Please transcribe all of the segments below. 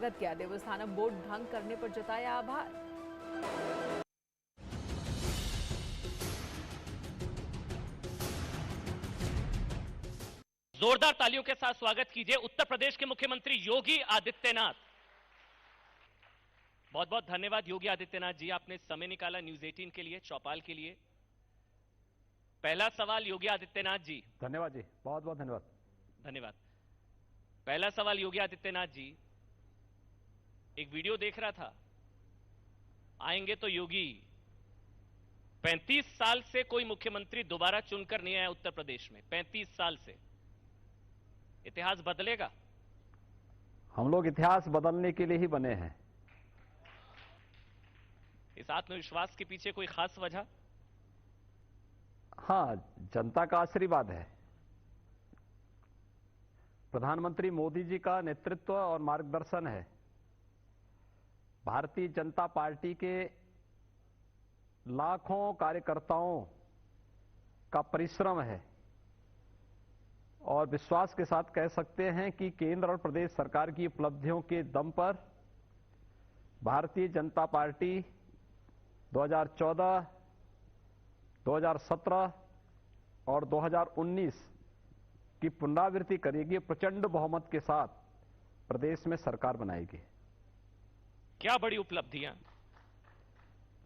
स्वागत किया। देवस्थानम बोर्ड ढंग करने पर जताया आभार। जोरदार तालियों के साथ स्वागत कीजिए उत्तर प्रदेश के मुख्यमंत्री योगी आदित्यनाथ। बहुत बहुत धन्यवाद योगी आदित्यनाथ जी, आपने समय निकाला न्यूज 18 के लिए, चौपाल के लिए। पहला सवाल योगी आदित्यनाथ जी। धन्यवाद जी, बहुत बहुत धन्यवाद। धन्यवाद। पहला सवाल योगी आदित्यनाथ जी, एक वीडियो देख रहा था, आएंगे तो योगी। 35 साल से कोई मुख्यमंत्री दोबारा चुनकर नहीं आया उत्तर प्रदेश में, 35 साल से। इतिहास बदलेगा? हम लोग इतिहास बदलने के लिए ही बने हैं। इस आत्मविश्वास के पीछे कोई खास वजह? हाँ, जनता का आशीर्वाद है। प्रधानमंत्री मोदी जी का नेतृत्व और मार्गदर्शन है। भारतीय जनता पार्टी के लाखों कार्यकर्ताओं का परिश्रम है और विश्वास के साथ कह सकते हैं कि केंद्र और प्रदेश सरकार की उपलब्धियों के दम पर भारतीय जनता पार्टी 2014, 2017 और 2019 की पुनरावृत्ति करेगी। प्रचंड बहुमत के साथ प्रदेश में सरकार बनाएगी। क्या बड़ी उपलब्धियां,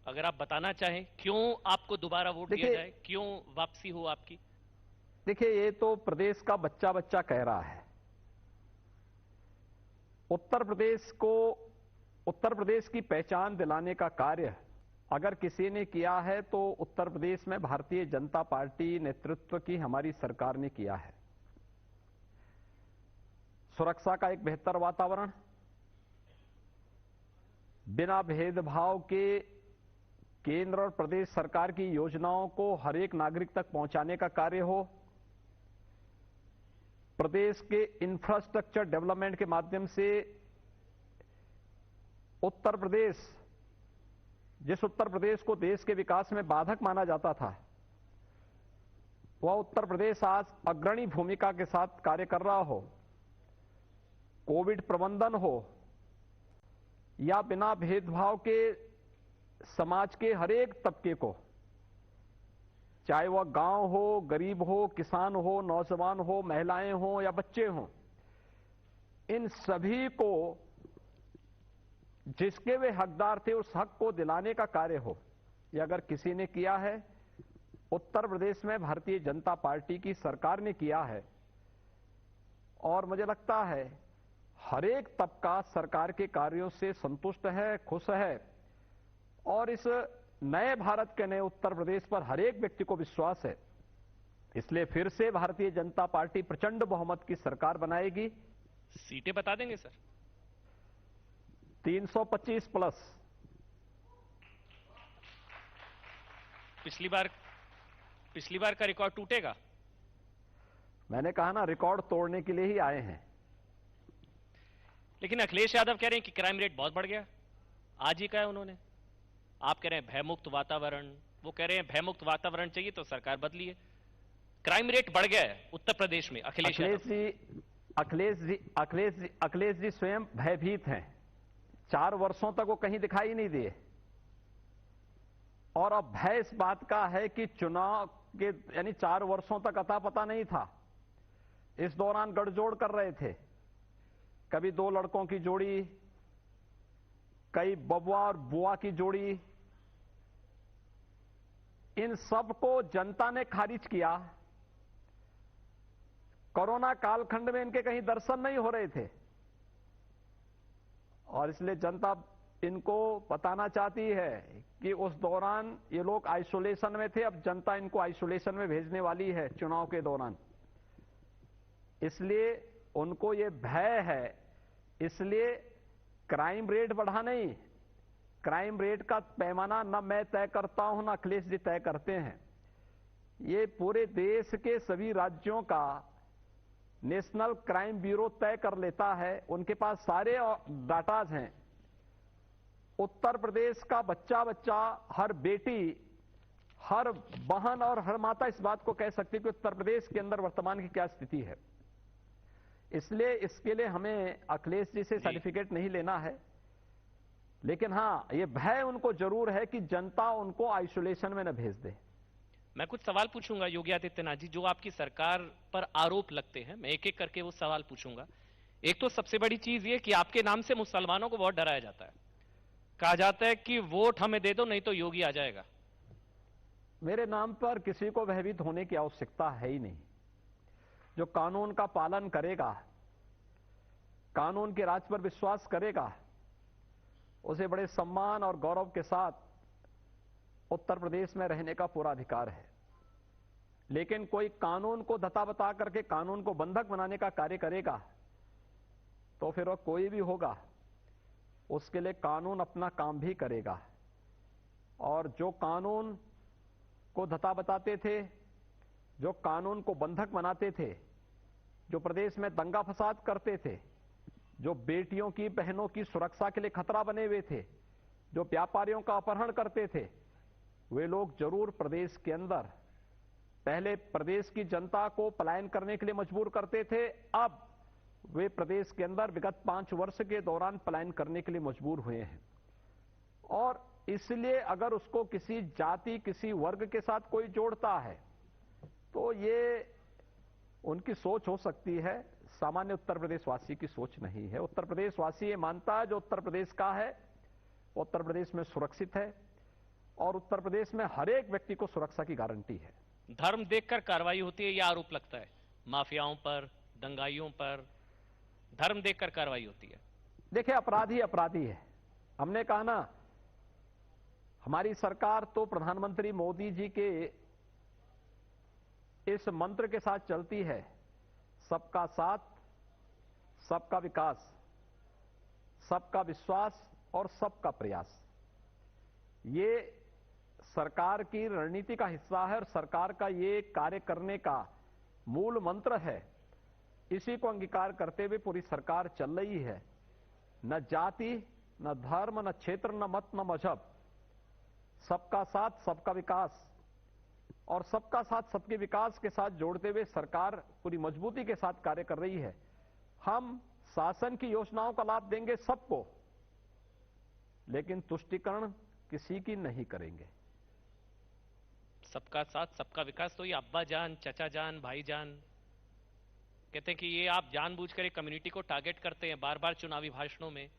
अगर आप बताना चाहें, क्यों आपको दोबारा वोट दिया जाए, क्यों वापसी हो आपकी? देखिए, ये तो प्रदेश का बच्चा बच्चा कह रहा है। उत्तर प्रदेश की पहचान दिलाने का कार्य अगर किसी ने किया है तो उत्तर प्रदेश में भारतीय जनता पार्टी नेतृत्व की हमारी सरकार ने किया है। सुरक्षा का एक बेहतर वातावरण, बिना भेदभाव के केंद्र और प्रदेश सरकार की योजनाओं को हर एक नागरिक तक पहुंचाने का कार्य हो, प्रदेश के इंफ्रास्ट्रक्चर डेवलपमेंट के माध्यम से उत्तर प्रदेश, जिस उत्तर प्रदेश को देश के विकास में बाधक माना जाता था, वह उत्तर प्रदेश आज अग्रणी भूमिका के साथ कार्य कर रहा हो। कोविड प्रबंधन हो या बिना भेदभाव के समाज के हर एक तबके को, चाहे वह गांव हो, गरीब हो, किसान हो, नौजवान हो, महिलाएं हो या बच्चे हों, इन सभी को जिसके वे हकदार थे उस हक को दिलाने का कार्य हो, ये अगर किसी ने किया है, उत्तर प्रदेश में भारतीय जनता पार्टी की सरकार ने किया है। और मुझे लगता है हर एक तबका सरकार के कार्यों से संतुष्ट है, खुश है और इस नए भारत के नए उत्तर प्रदेश पर हर एक व्यक्ति को विश्वास है। इसलिए फिर से भारतीय जनता पार्टी प्रचंड बहुमत की सरकार बनाएगी। सीटें बता देंगे सर? 325 प्लस। पिछली बार का रिकॉर्ड टूटेगा? मैंने कहा ना, रिकॉर्ड तोड़ने के लिए ही आए हैं। लेकिन अखिलेश यादव कह रहे हैं कि क्राइम रेट बहुत बढ़ गया। आज ही कहा उन्होंने। आप कह रहे हैं भयमुक्त वातावरण, वो कह रहे हैं भयमुक्त वातावरण चाहिए तो सरकार बदलिए। क्राइम रेट बढ़ गया है उत्तर प्रदेश में। अखिलेश जी स्वयं भयभीत हैं। 4 वर्षों तक वो कहीं दिखाई नहीं दिए और अब भय इस बात का है कि चुनाव के यानी 4 वर्षों तक अता पता नहीं था। इस दौरान गठजोड़ कर रहे थे, कभी 2 लड़कों की जोड़ी, कई बबुआ और बुआ की जोड़ी। इन सब को जनता ने खारिज किया। कोरोना कालखंड में इनके कहीं दर्शन नहीं हो रहे थे और इसलिए जनता इनको बताना चाहती है कि उस दौरान ये लोग आइसोलेशन में थे। अब जनता इनको आइसोलेशन में भेजने वाली है चुनाव के दौरान, इसलिए उनको ये भय है। इसलिए क्राइम रेट बढ़ा नहीं, क्राइम रेट का पैमाना न मैं तय करता हूं, न अखिलेश जी तय करते हैं। ये पूरे देश के सभी राज्यों का नेशनल क्राइम ब्यूरो तय कर लेता है, उनके पास सारे डाटाज हैं। उत्तर प्रदेश का बच्चा बच्चा, हर बेटी, हर बहन और हर माता इस बात को कह सकती है कि उत्तर प्रदेश के अंदर वर्तमान की क्या स्थिति है। इसलिए इसके लिए हमें अखिलेश जी से जी। सर्टिफिकेट नहीं लेना है, लेकिन हां ये भय उनको जरूर है कि जनता उनको आइसोलेशन में न भेज दे। मैं कुछ सवाल पूछूंगा योगी आदित्यनाथ जी, जो आपकी सरकार पर आरोप लगते हैं, मैं एक एक करके वो सवाल पूछूंगा। एक तो सबसे बड़ी चीज ये कि आपके नाम से मुसलमानों को बहुत डराया जाता है, कहा जाता है कि वोट हमें दे दो नहीं तो योगी आ जाएगा। मेरे नाम पर किसी को भयभीत होने की आवश्यकता है ही नहीं। जो कानून का पालन करेगा, कानून के राज पर विश्वास करेगा, उसे बड़े सम्मान और गौरव के साथ उत्तर प्रदेश में रहने का पूरा अधिकार है। लेकिन कोई कानून को धता बता करके कानून को बंधक बनाने का कार्य करेगा तो फिर वह कोई भी होगा, उसके लिए कानून अपना काम भी करेगा। और जो कानून को धता बताते थे, जो कानून को बंधक बनाते थे, जो प्रदेश में दंगा फसाद करते थे, जो बेटियों की बहनों की सुरक्षा के लिए खतरा बने हुए थे, जो व्यापारियों का अपहरण करते थे, वे लोग जरूर प्रदेश के अंदर पहले प्रदेश की जनता को पलायन करने के लिए मजबूर करते थे, अब वे प्रदेश के अंदर विगत 5 वर्ष के दौरान पलायन करने के लिए मजबूर हुए हैं। और इसलिए अगर उसको किसी जाति, किसी वर्ग के साथ कोई जोड़ता है तो ये उनकी सोच हो सकती है, सामान्य उत्तर प्रदेश वासी की सोच नहीं है। उत्तर प्रदेश वासी ये मानता है जो उत्तर प्रदेश का है, उत्तर प्रदेश में सुरक्षित है और उत्तर प्रदेश में हर एक व्यक्ति को सुरक्षा की गारंटी है। धर्म देखकर कार्रवाई होती है, यह आरोप लगता है माफियाओं पर, दंगाइयों पर, धर्म देखकर कार्रवाई होती है। देखिए, अपराधी अपराधी है। हमने कहा ना, हमारी सरकार तो प्रधानमंत्री मोदी जी के इस मंत्र के साथ चलती है, सबका साथ, सबका विकास, सबका विश्वास और सबका प्रयास। ये सरकार की रणनीति का हिस्सा है और सरकार का ये कार्य करने का मूल मंत्र है। इसी को अंगीकार करते हुए पूरी सरकार चल रही है। न जाति, न धर्म, न क्षेत्र, न मत, न मजहब, सबका साथ, सबका विकास और सबका साथ सबके विकास के साथ जोड़ते हुए सरकार पूरी मजबूती के साथ कार्य कर रही है। हम शासन की योजनाओं का लाभ देंगे सबको, लेकिन तुष्टीकरण किसी की नहीं करेंगे। सबका साथ सबका विकास, तो ये अब्बा जान, चचा जान, भाई जान कहते हैं कि ये आप जानबूझकर एक कम्युनिटी को टारगेट करते हैं बार बार चुनावी भाषणों में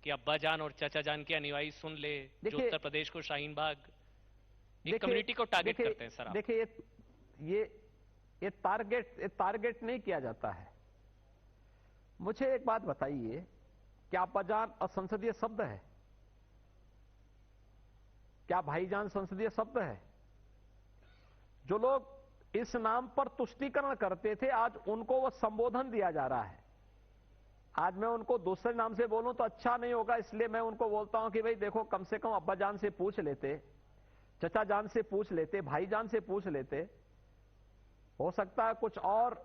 कि अब्बा जान और चचा जान के अनुयायी सुन ले, जो उत्तर प्रदेश को शाहीन बाग, एक कम्युनिटी को टारगेट करते हैं। सर आप देखिए, ये टारगेट नहीं किया जाता है। मुझे एक बात बताइए, क्या अब्बा जान असंसदीय शब्द है? क्या भाईजान संसदीय शब्द है? जो लोग इस नाम पर तुष्टीकरण करते थे, आज उनको वह संबोधन दिया जा रहा है। आज मैं उनको दूसरे नाम से बोलूं तो अच्छा नहीं होगा, इसलिए मैं उनको बोलता हूं कि भाई देखो, कम से कम अब्बा जान से पूछ लेते, चचा जान से पूछ लेते, भाईजान से पूछ लेते, हो सकता है कुछ और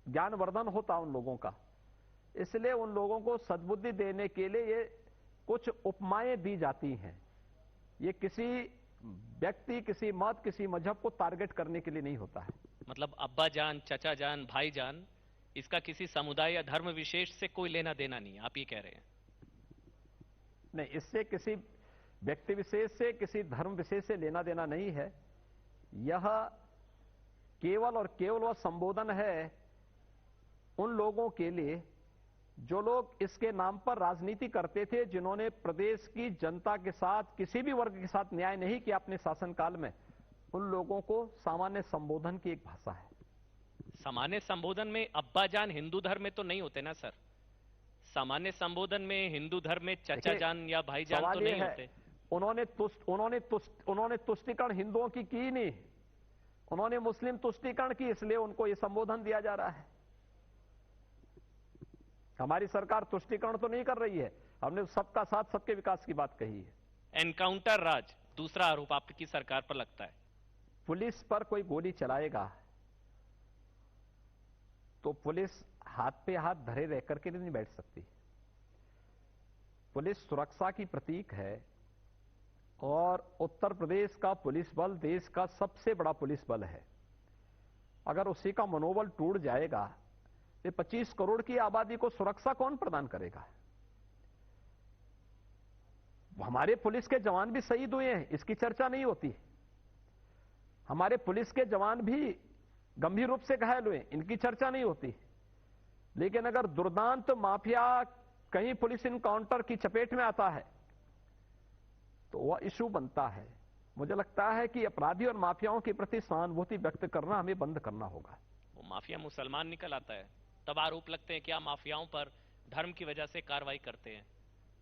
ज्ञानवर्धन होता उन लोगों का। इसलिए उन लोगों को सद्बुद्धि देने के लिए ये कुछ उपमाएं दी जाती हैं। ये किसी व्यक्ति, किसी मत, किसी मजहब को टारगेट करने के लिए नहीं होता है। मतलब अब्बा जान, चचा जान, भाई जान, इसका किसी समुदाय या धर्म विशेष से कोई लेना देना नहीं, आप ये कह रहे हैं? नहीं, इससे किसी व्यक्ति विशेष से, किसी धर्म विशेष से लेना देना नहीं है। यह केवल और केवल वह संबोधन है उन लोगों के लिए जो लोग इसके नाम पर राजनीति करते थे, जिन्होंने प्रदेश की जनता के साथ, किसी भी वर्ग के साथ न्याय नहीं किया अपने शासनकाल में। उन लोगों को सामान्य संबोधन की एक भाषा है। सामान्य संबोधन में अब्बा जान हिंदू धर्म में तो नहीं होते ना सर? सामान्य संबोधन में हिंदू धर्म में चचा जान या भाई जान तो नहीं होते। उन्होंने तुष्टीकरण हिंदुओं की नहीं, उन्होंने मुस्लिम तुष्टीकरण की, इसलिए उनको यह संबोधन दिया जा रहा है। हमारी सरकार तुष्टीकरण तो नहीं कर रही है, हमने सबका साथ सबके विकास की बात कही है। एनकाउंटर राज दूसरा आरोप आपकी सरकार पर लगता है। पुलिस पर कोई गोली चलाएगा तो पुलिस हाथ पे हाथ धरे रह करके नहीं बैठ सकती। पुलिस सुरक्षा की प्रतीक है और उत्तर प्रदेश का पुलिस बल देश का सबसे बड़ा पुलिस बल है। अगर उसी का मनोबल टूट जाएगा ये 25 करोड़ की आबादी को सुरक्षा कौन प्रदान करेगा? हमारे पुलिस के जवान भी शहीद हुए हैं, इसकी चर्चा नहीं होती। हमारे पुलिस के जवान भी गंभीर रूप से घायल हुए, इनकी चर्चा नहीं होती। लेकिन अगर दुर्दांत माफिया कहीं पुलिस इनकाउंटर की चपेट में आता है तो वह इशू बनता है। मुझे लगता है कि अपराधी और माफियाओं के प्रति सहानुभूति व्यक्त करना हमें बंद करना होगा। वो माफिया मुसलमान निकल आता है, तब आरोप लगते हैं कि आप माफियाओं पर धर्म की वजह से कार्रवाई करते हैं।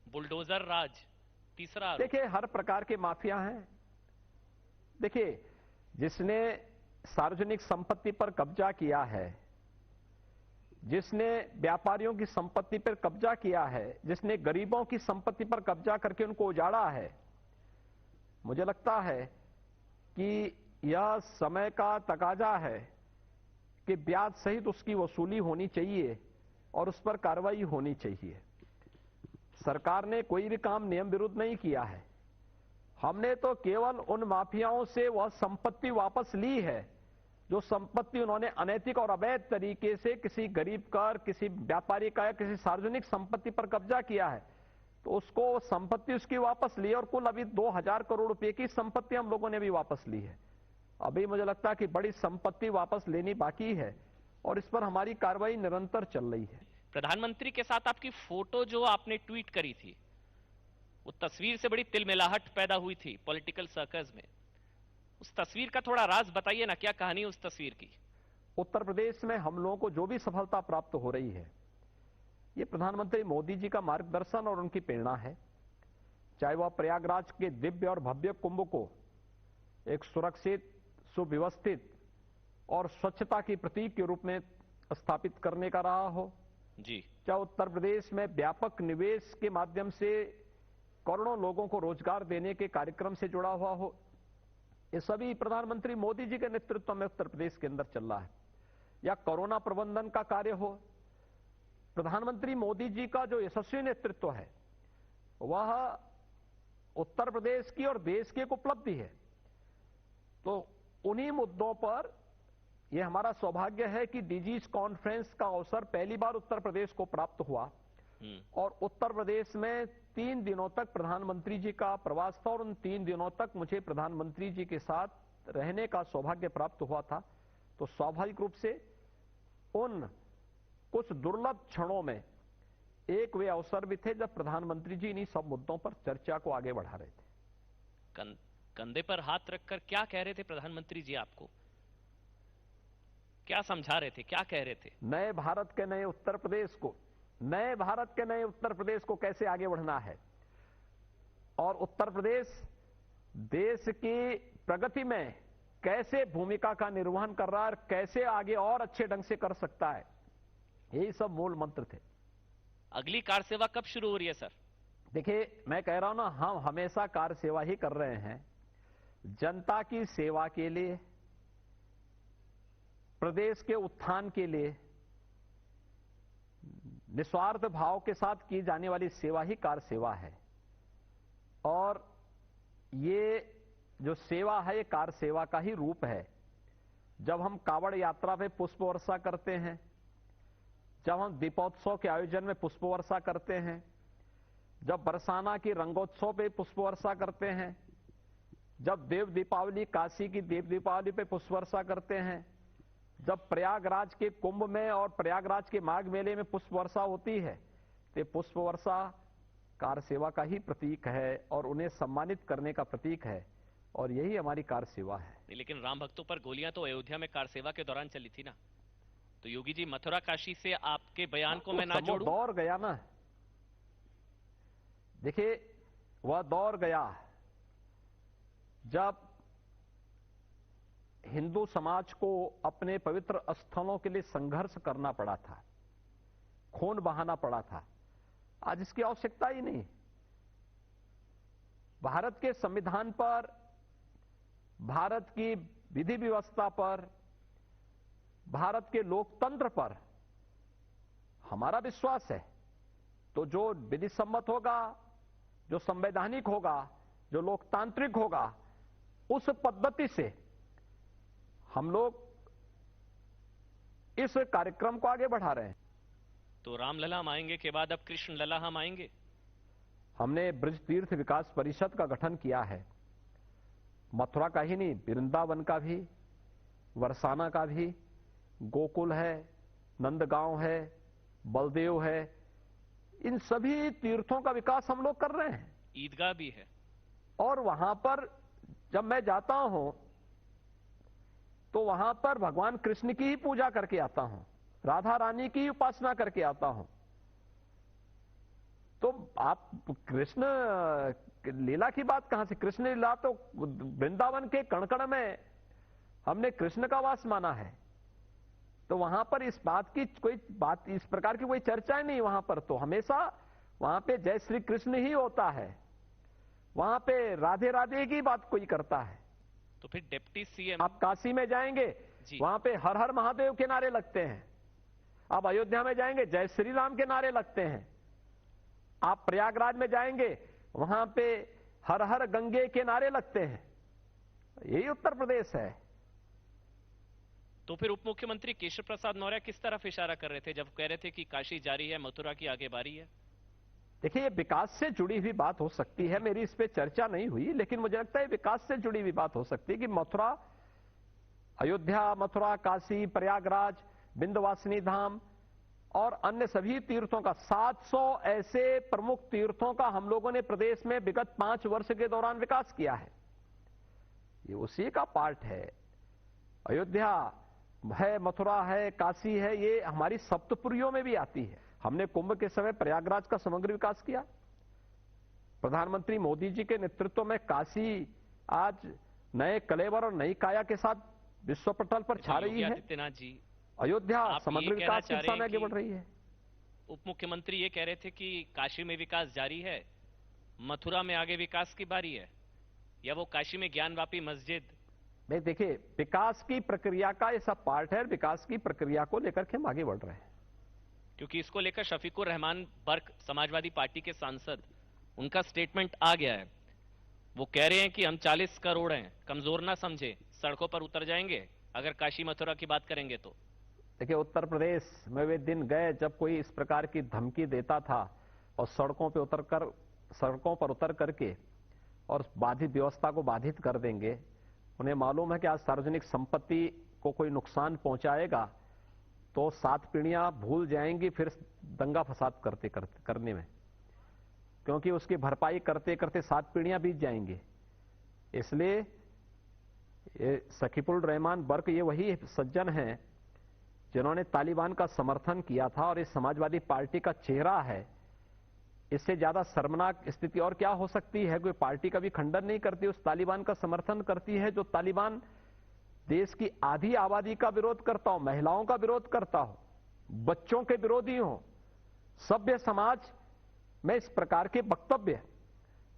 बुलडोजर राज तीसरा आरोप। देखिए, हर प्रकार के माफिया हैं। देखिए, जिसने सार्वजनिक संपत्ति पर कब्जा किया है, जिसने व्यापारियों की संपत्ति पर कब्जा किया है, जिसने गरीबों की संपत्ति पर कब्जा करके उनको उजाड़ा है, मुझे लगता है कि यह समय का तकाजा है कि ब्याज सहित उसकी वसूली होनी चाहिए और उस पर कार्रवाई होनी चाहिए। सरकार ने कोई भी काम नियम विरुद्ध नहीं किया है। हमने तो केवल उन माफियाओं से वह संपत्ति वापस ली है जो संपत्ति उन्होंने अनैतिक और अवैध तरीके से किसी गरीब का, किसी व्यापारी का या किसी सार्वजनिक संपत्ति पर कब्जा किया है, तो उसको संपत्ति उसकी वापस ली। और कुल अभी 2000 करोड़ रुपए की संपत्ति हम लोगों ने भी वापस ली है। अभी मुझे लगता है कि बड़ी संपत्ति वापस लेनी बाकी है और इस पर हमारी कार्रवाई निरंतर चल रही है। प्रधानमंत्री के साथ आपकी फोटो जो आपने ट्वीट करी थी, वो तस्वीर से बड़ी तिलमिलाहट पैदा हुई थी पॉलिटिकल सर्कल्स में। उस तस्वीर का थोड़ा राज बताइए ना, क्या कहानी उस तस्वीर की? उत्तर प्रदेश में हम लोगों को जो भी सफलता प्राप्त हो रही है, ये प्रधानमंत्री मोदी जी का मार्गदर्शन और उनकी प्रेरणा है। चाहे वह प्रयागराज के दिव्य और भव्य कुंभ को एक सुरक्षित, सुव्यवस्थित और स्वच्छता की प्रतीक के रूप में स्थापित करने का रहा हो जी, चाहे उत्तर प्रदेश में व्यापक निवेश के माध्यम से करोड़ों लोगों को रोजगार देने के कार्यक्रम से जुड़ा हुआ हो, ये सभी प्रधानमंत्री मोदी जी के नेतृत्व में उत्तर प्रदेश के अंदर चल रहा है। या कोरोना प्रबंधन का कार्य हो, प्रधानमंत्री मोदी जी का जो यशस्वी नेतृत्व है वह उत्तर प्रदेश की और देश की एक उपलब्धि है। तो उन्हीं मुद्दों पर यह हमारा सौभाग्य है कि डीजीज कॉन्फ्रेंस का अवसर पहली बार उत्तर प्रदेश को प्राप्त हुआ और उत्तर प्रदेश में 3 दिनों तक प्रधानमंत्री जी का प्रवास था और उन 3 दिनों तक मुझे प्रधानमंत्री जी के साथ रहने का सौभाग्य प्राप्त हुआ था। तो स्वाभाविक रूप से उन कुछ दुर्लभ क्षणों में एक वे अवसर भी थे जब प्रधानमंत्री जी इन्हीं सब मुद्दों पर चर्चा को आगे बढ़ा रहे थे। कंधे पर हाथ रखकर क्या कह रहे थे प्रधानमंत्री जी? आपको क्या समझा रहे थे, क्या कह रहे थे? नए भारत के नए उत्तर प्रदेश को, नए भारत के नए उत्तर प्रदेश को कैसे आगे बढ़ना है और उत्तर प्रदेश देश की प्रगति में कैसे भूमिका का निर्वहन कर रहा है और कैसे आगे और अच्छे ढंग से कर सकता है, यही सब मूल मंत्र थे। अगली कार सेवा कब शुरू हो रही है सर? देखिए, मैं कह रहा हूं ना, हम हमेशा कार सेवा ही कर रहे हैं। जनता की सेवा के लिए, प्रदेश के उत्थान के लिए निस्वार्थ भाव के साथ की जाने वाली सेवा ही कार सेवा है। और ये जो सेवा है ये कार सेवा का ही रूप है। जब हम कावड़ यात्रा पे पुष्प वर्षा करते हैं, जब हम दीपोत्सव के आयोजन में पुष्प वर्षा करते हैं, जब बरसाना की रंगोत्सव पे पुष्प वर्षा करते हैं, जब देव दीपावली, काशी की देव दीपावली पे पुष्प वर्षा करते हैं, जब प्रयागराज के कुंभ में और प्रयागराज के माघ मेले में पुष्प वर्षा होती है, तो पुष्प वर्षा कार सेवा का ही प्रतीक है और उन्हें सम्मानित करने का प्रतीक है और यही हमारी कार सेवा है। लेकिन राम भक्तों पर गोलियां तो अयोध्या में कार सेवा के दौरान चली थी ना, तो योगी जी मथुरा काशी से आपके बयान को मैं ना जोड़ूं? दौर गया ना, देखिए वह दौर गया जब हिंदू समाज को अपने पवित्र स्थलों के लिए संघर्ष करना पड़ा था, खून बहाना पड़ा था। आज इसकी आवश्यकता ही नहीं। भारत के संविधान पर, भारत की विधि व्यवस्था पर, भारत के लोकतंत्र पर हमारा विश्वास है। तो जो विधि सम्मत होगा, जो संवैधानिक होगा, जो लोकतांत्रिक होगा, उस पद्धति से हम लोग इस कार्यक्रम को आगे बढ़ा रहे हैं। तो रामलला हम आएंगे के बाद अब कृष्ण लला हम आएंगे। हमने ब्रज तीर्थ विकास परिषद का गठन किया है। मथुरा का ही नहीं, वृंदावन का भी, बरसाना का भी, गोकुल है, नंदगांव है, बलदेव है, इन सभी तीर्थों का विकास हम लोग कर रहे हैं। ईदगाह भी है। और वहां पर जब मैं जाता हूं तो वहां पर भगवान कृष्ण की ही पूजा करके आता हूं, राधा रानी की उपासना करके आता हूं। तो आप कृष्ण लीला की बात कहां से? कृष्ण लीला तो वृंदावन के कण-कण में हमने कृष्ण का वास माना है। तो वहां पर इस बात की कोई बात, इस प्रकार की कोई चर्चा ही नहीं। वहां पर तो हमेशा वहां पे जय श्री कृष्ण ही होता है, वहां पे राधे राधे की बात कोई करता है। तो फिर डिप्टी सीएम, आप काशी में जाएंगे, वहां पे हर हर महादेव के नारे लगते हैं। आप अयोध्या में जाएंगे, जय श्री राम के नारे लगते हैं। आप प्रयागराज में जाएंगे, वहां पे हर हर गंगे के नारे लगते हैं। यही उत्तर प्रदेश है। तो फिर उप मुख्यमंत्री केशव प्रसाद मौर्य किस तरफ इशारा कर रहे थे जब कह रहे थे कि काशी जारी है, मथुरा की आगे बारी है? देखिए, ये विकास से जुड़ी हुई बात हो सकती है। मेरी इस पे चर्चा नहीं हुई, लेकिन मुझे लगता है विकास से जुड़ी हुई बात हो सकती है कि मथुरा, अयोध्या, मथुरा, काशी, प्रयागराज, विंध्यवासिनी धाम और अन्य सभी तीर्थों का 700 ऐसे प्रमुख तीर्थों का हम लोगों ने प्रदेश में विगत 5 वर्ष के दौरान विकास किया है। ये उसी का पार्ट है। अयोध्या है, मथुरा है, काशी है, ये हमारी सप्तपुरियों में भी आती है। हमने कुंभ के समय प्रयागराज का समग्र विकास किया। प्रधानमंत्री मोदी जी के नेतृत्व में काशी आज नए कलेवर और नई काया के साथ विश्व पटल पर छा रही है। आदित्यनाथ जी, अयोध्या आप समग्र ये विकास कहना की चाह दिशा में रहे आगे हैं बढ़ रही है। उप मुख्यमंत्री ये कह रहे थे कि काशी में विकास जारी है, मथुरा में आगे विकास की बारी है, या वो काशी में ज्ञानवापी मस्जिद? नहीं, देखिए, विकास की प्रक्रिया का ये सब पार्ट है। विकास की प्रक्रिया को लेकर के हम आगे बढ़ रहे हैं। क्योंकि इसको लेकर शफीकुर रहमान बर्क, समाजवादी पार्टी के सांसद, उनका स्टेटमेंट आ गया है। वो कह रहे हैं कि हम 40 करोड़ हैं, कमजोर ना समझे, सड़कों पर उतर जाएंगे अगर काशी मथुरा की बात करेंगे तो। देखिए, उत्तर प्रदेश में वे दिन गए जब कोई इस प्रकार की धमकी देता था और सड़कों पर उतर करके और बाधित व्यवस्था को बाधित कर देंगे। उन्हें मालूम है कि आज सार्वजनिक संपत्ति को कोई नुकसान पहुंचाएगा तो 7 पीढ़ियां भूल जाएंगी फिर दंगा फसाद करने में, क्योंकि उसकी भरपाई करते करते 7 पीढ़ियां बीत जाएंगी। इसलिए ये शकीबुल रहमान बर्क ये वही सज्जन हैं जिन्होंने तालिबान का समर्थन किया था और इस समाजवादी पार्टी का चेहरा है। इससे ज्यादा शर्मनाक स्थिति और क्या हो सकती है? कोई पार्टी का भी खंडन नहीं करती, उस तालिबान का समर्थन करती है जो तालिबान देश की आधी आबादी का विरोध करता हो, महिलाओं का विरोध करता हो, बच्चों के विरोधी हो। सभ्य समाज में इस प्रकार के वक्तव्य,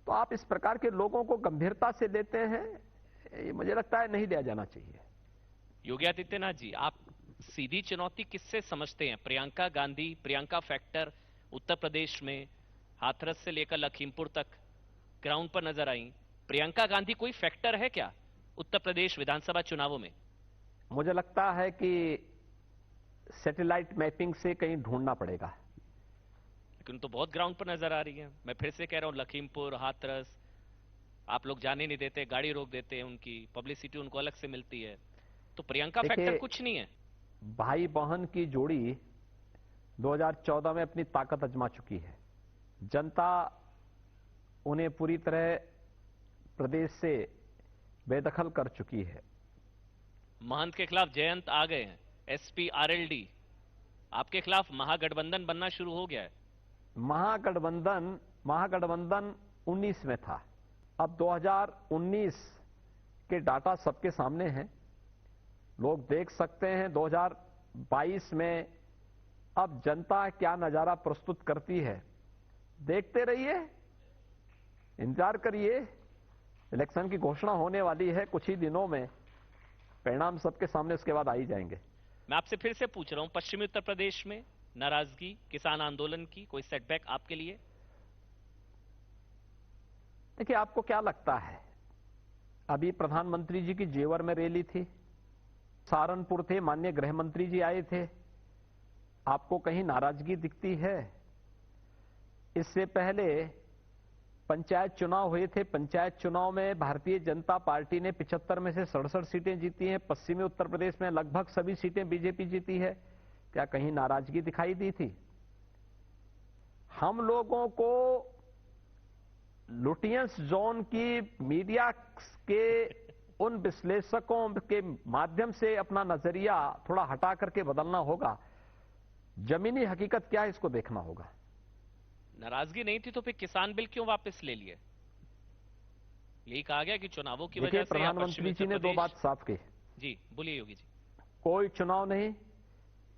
तो आप इस प्रकार के लोगों को गंभीरता से लेते हैं, ये मुझे लगता है नहीं लिया जाना चाहिए। योगी आदित्यनाथ जी, आप सीधी चुनौती किससे समझते हैं? प्रियंका गांधी, प्रियंका फैक्टर उत्तर प्रदेश में हाथरस से लेकर लखीमपुर तक ग्राउंड पर नजर आई। प्रियंका गांधी कोई फैक्टर है क्या उत्तर प्रदेश विधानसभा चुनावों में? मुझे लगता है कि सैटेलाइट मैपिंग से कहीं ढूंढना पड़ेगा। लेकिन तो बहुत ग्राउंड पर नजर आ रही है। मैं फिर से कह रहा हूं, लखीमपुर, हाथरस, आप लोग जाने नहीं देते, गाड़ी रोक देते हैं, उनकी पब्लिसिटी उनको अलग से मिलती है। तो प्रियंका फैक्टर कुछ नहीं है। भाई बहन की जोड़ी 2014 में अपनी ताकत आजमा चुकी है। जनता उन्हें पूरी तरह प्रदेश से बेदखल कर चुकी है। महंत के खिलाफ जयंत आ गए हैं, एसपी आरएलडी। आपके खिलाफ महागठबंधन बनना शुरू हो गया है। महागठबंधन 19 में था, अब 2019 के डाटा सबके सामने हैं, लोग देख सकते हैं 2022 में अब जनता क्या नजारा प्रस्तुत करती है। देखते रहिए, इंतजार करिए, इलेक्शन की घोषणा होने वाली है कुछ ही दिनों में, परिणाम सबके सामने उसके बाद आ ही जाएंगे। मैं आपसे फिर से पूछ रहा हूं, पश्चिमी उत्तर प्रदेश में नाराजगी, किसान आंदोलन की कोई सेटबैक आपके लिए? देखिए, आपको क्या लगता है, अभी प्रधानमंत्री जी की जेवर में रैली थी, सहारनपुर थे, माननीय गृह मंत्री जी आए थे, आपको कहीं नाराजगी दिखती है? इससे पहले पंचायत चुनाव हुए थे, पंचायत चुनाव में भारतीय जनता पार्टी ने 75 में से 67 सीटें जीती हैं, पश्चिमी उत्तर प्रदेश में लगभग सभी सीटें बीजेपी जीती है। क्या कहीं नाराजगी दिखाई दी थी? हम लोगों को लुटियंस जोन की मीडिया के उन विश्लेषकों के माध्यम से अपना नजरिया थोड़ा हटा करके बदलना होगा। जमीनी हकीकत क्या है, इसको देखना होगा। नाराजगी नहीं थी तो फिर किसान बिल क्यों वापस ले लिए? यही कहा गया कि चुनावों की वजह देखिए, से या प्रधानमंत्री पश्चिमी जी ने उत्तर दो प्रदेश- बात साफ की। जी बोलिए योगी जी। कोई चुनाव नहीं,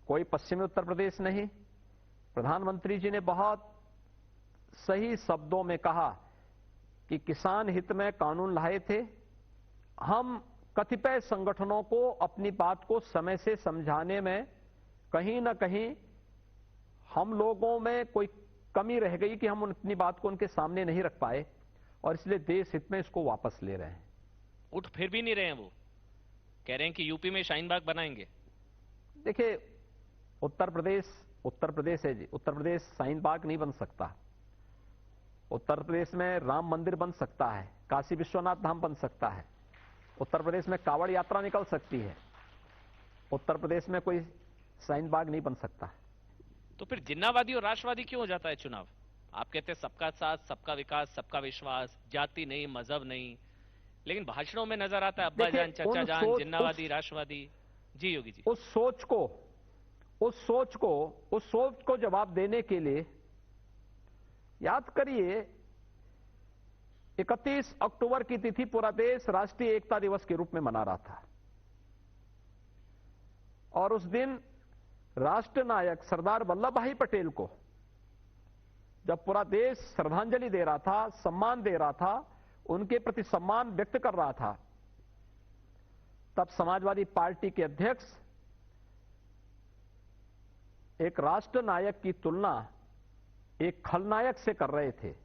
कोई पश्चिमी उत्तर प्रदेश नहीं। प्रधानमंत्री जी ने बहुत सही शब्दों में कहा कि किसान हित में कानून लाए थे। हम कतिपय संगठनों को अपनी बात को समय से समझाने में कहीं ना कहीं हम लोगों में कोई कमी रह गई कि हम अपनी बात को उनके सामने नहीं रख पाए, और इसलिए देश हित में इसको वापस ले रहे हैं। उठ फिर भी नहीं रहे हैं, वो कह रहे हैं कि यूपी में शाहीन बाग बनाएंगे। देखिए, उत्तर प्रदेश है जी, उत्तर प्रदेश शाहीन बाग नहीं बन सकता। उत्तर प्रदेश में राम मंदिर बन सकता है, काशी विश्वनाथ धाम बन सकता है, उत्तर प्रदेश में कांवड़ यात्रा निकल सकती है। उत्तर प्रदेश में कोई शाहीन बाग नहीं बन सकता। तो फिर जिन्नावादी और राष्ट्रवादी क्यों हो जाता है चुनाव? आप कहते हैं सबका साथ, सबका विकास, सबका विश्वास, जाति नहीं, मजहब नहीं, लेकिन भाषणों में नजर आता है अब्बा जान, चचा जान, जिन्नावादी, राष्ट्रवादी। जी योगी जी। उस सोच को जवाब देने के लिए याद करिए, 31 अक्टूबर की तिथि पूरा देश राष्ट्रीय एकता दिवस के रूप में मना रहा था, और उस दिन राष्ट्र नायक सरदार वल्लभ भाई पटेल को जब पूरा देश श्रद्धांजलि दे रहा था, सम्मान दे रहा था, उनके प्रति सम्मान व्यक्त कर रहा था, तब समाजवादी पार्टी के अध्यक्ष एक राष्ट्र नायक की तुलना एक खलनायक से कर रहे थे,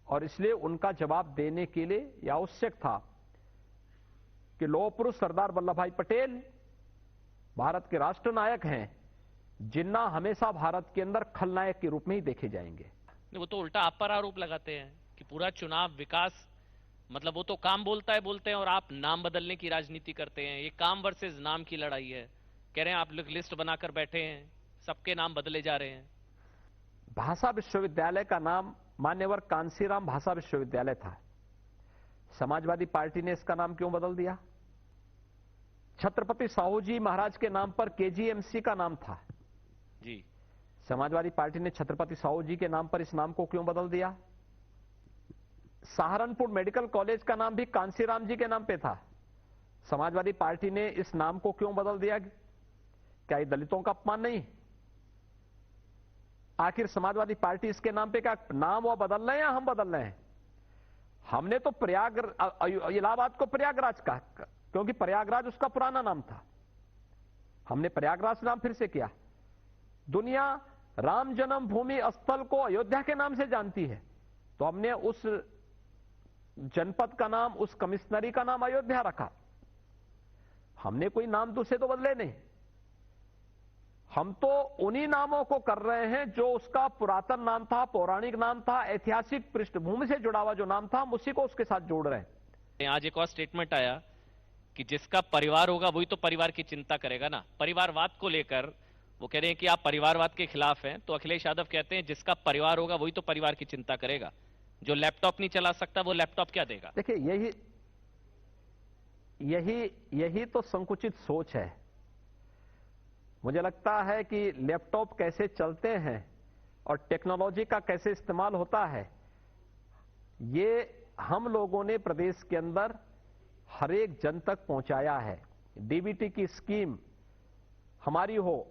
और इसलिए उनका जवाब देने के लिए यह आवश्यक था कि लौह पुरुष सरदार वल्लभ भाई पटेल भारत के राष्ट्र नायक हैं। जिन्ना हमेशा भारत के अंदर खलनायक के रूप में ही देखे जाएंगे। वो तो उल्टा आप पर आरोप लगाते हैं कि पूरा चुनाव विकास, मतलब वो तो काम बोलते हैं और आप नाम बदलने की राजनीति करते हैं। ये काम वर्सेस नाम की लड़ाई है। कह रहे हैं आप लोग लिस्ट बनाकर बैठे हैं, सबके नाम बदले जा रहे हैं। भाषा विश्वविद्यालय का नाम मान्यवर कांसीराम भाषा विश्वविद्यालय था। समाजवादी पार्टी ने इसका नाम क्यों बदल दिया? छत्रपति साहू जी महाराज के नाम पर केजीएमसी का नाम था जी। समाजवादी पार्टी ने छत्रपति साहू जी के नाम पर इस नाम को क्यों बदल दिया? सहारनपुर मेडिकल कॉलेज का नाम भी कांसीराम जी के नाम पे था। समाजवादी पार्टी ने इस नाम को क्यों बदल दिया? क्या ये दलितों का अपमान नहीं? आखिर समाजवादी पार्टी इसके नाम पे क्या नाम वो बदल रहे हैं या हम बदल रहे हैं? हमने तो इलाहाबाद को प्रयागराज कहा, क्योंकि प्रयागराज उसका पुराना नाम था। हमने प्रयागराज नाम फिर से किया। दुनिया राम जन्मभूमि स्थल को अयोध्या के नाम से जानती है, तो हमने उस जनपद का नाम, उस कमिश्नरी का नाम अयोध्या रखा। हमने कोई नाम दूसरे तो बदले नहीं। हम तो उन्हीं नामों को कर रहे हैं जो उसका पुरातन नाम था, पौराणिक नाम था, ऐतिहासिक पृष्ठभूमि से जुड़ा हुआ जो नाम था, हम उसी को उसके साथ जोड़ रहे हैं। आज एक और स्टेटमेंट आया कि जिसका परिवार होगा वही तो परिवार की चिंता करेगा ना। परिवारवाद को लेकर वो कह रहे हैं कि आप परिवारवाद के खिलाफ हैं, तो अखिलेश यादव कहते हैं जिसका परिवार होगा वही तो परिवार की चिंता करेगा। जो लैपटॉप नहीं चला सकता वो लैपटॉप क्या देगा? देखिए, यही तो संकुचित सोच है। मुझे लगता है कि लैपटॉप कैसे चलते हैं और टेक्नोलॉजी का कैसे इस्तेमाल होता है, ये हम लोगों ने प्रदेश के अंदर हर एक जन तक पहुंचाया है। डीबीटी की स्कीम हमारी हो,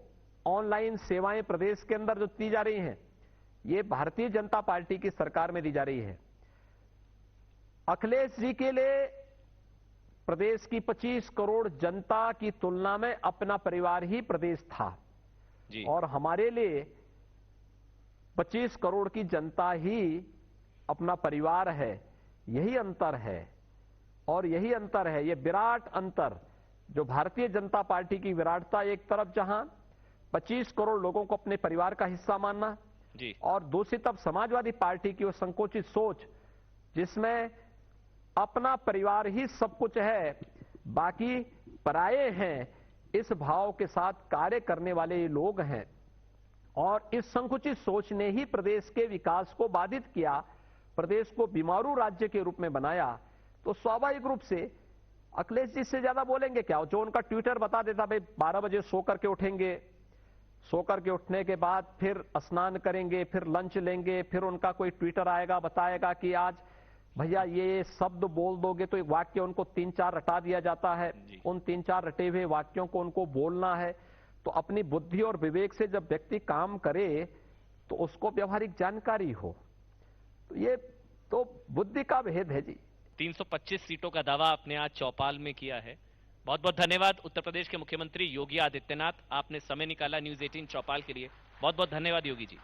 ऑनलाइन सेवाएं प्रदेश के अंदर जो दी जा रही हैं, ये भारतीय जनता पार्टी की सरकार में दी जा रही है। अखिलेश जी के लिए प्रदेश की 25 करोड़ जनता की तुलना में अपना परिवार ही प्रदेश था जी। और हमारे लिए 25 करोड़ की जनता ही अपना परिवार है। यही अंतर है, और यही अंतर है, ये विराट अंतर जो भारतीय जनता पार्टी की विराटता एक तरफ जहां 25 करोड़ लोगों को अपने परिवार का हिस्सा मानना जी। और दूसरी तरफ समाजवादी पार्टी की वो संकुचित सोच जिसमें अपना परिवार ही सब कुछ है, बाकी पराये हैं, इस भाव के साथ कार्य करने वाले ये लोग हैं। और इस संकुचित सोच ने ही प्रदेश के विकास को बाधित किया, प्रदेश को बीमारू राज्य के रूप में बनाया। तो स्वाभाविक रूप से अखिलेश जी से ज्यादा बोलेंगे क्या? जो उनका ट्विटर बता देता भाई 12 बजे सो करके उठेंगे, सो करके उठने के बाद फिर स्नान करेंगे, फिर लंच लेंगे, फिर उनका कोई ट्विटर आएगा बताएगा कि आज भैया ये शब्द बोल दोगे तो एक वाक्य उनको 3-4 रटा दिया जाता है। उन 3-4 रटे हुए वाक्यों को उनको बोलना है। तो अपनी बुद्धि और विवेक से जब व्यक्ति काम करे तो उसको व्यवहारिक जानकारी हो। तो ये तो बुद्धि का भेद है जी। 325 सीटों का दावा आपने आज चौपाल में किया है। बहुत बहुत धन्यवाद उत्तर प्रदेश के मुख्यमंत्री योगी आदित्यनाथ, आपने समय निकाला न्यूज़ 18 चौपाल के लिए। बहुत बहुत धन्यवाद योगी जी।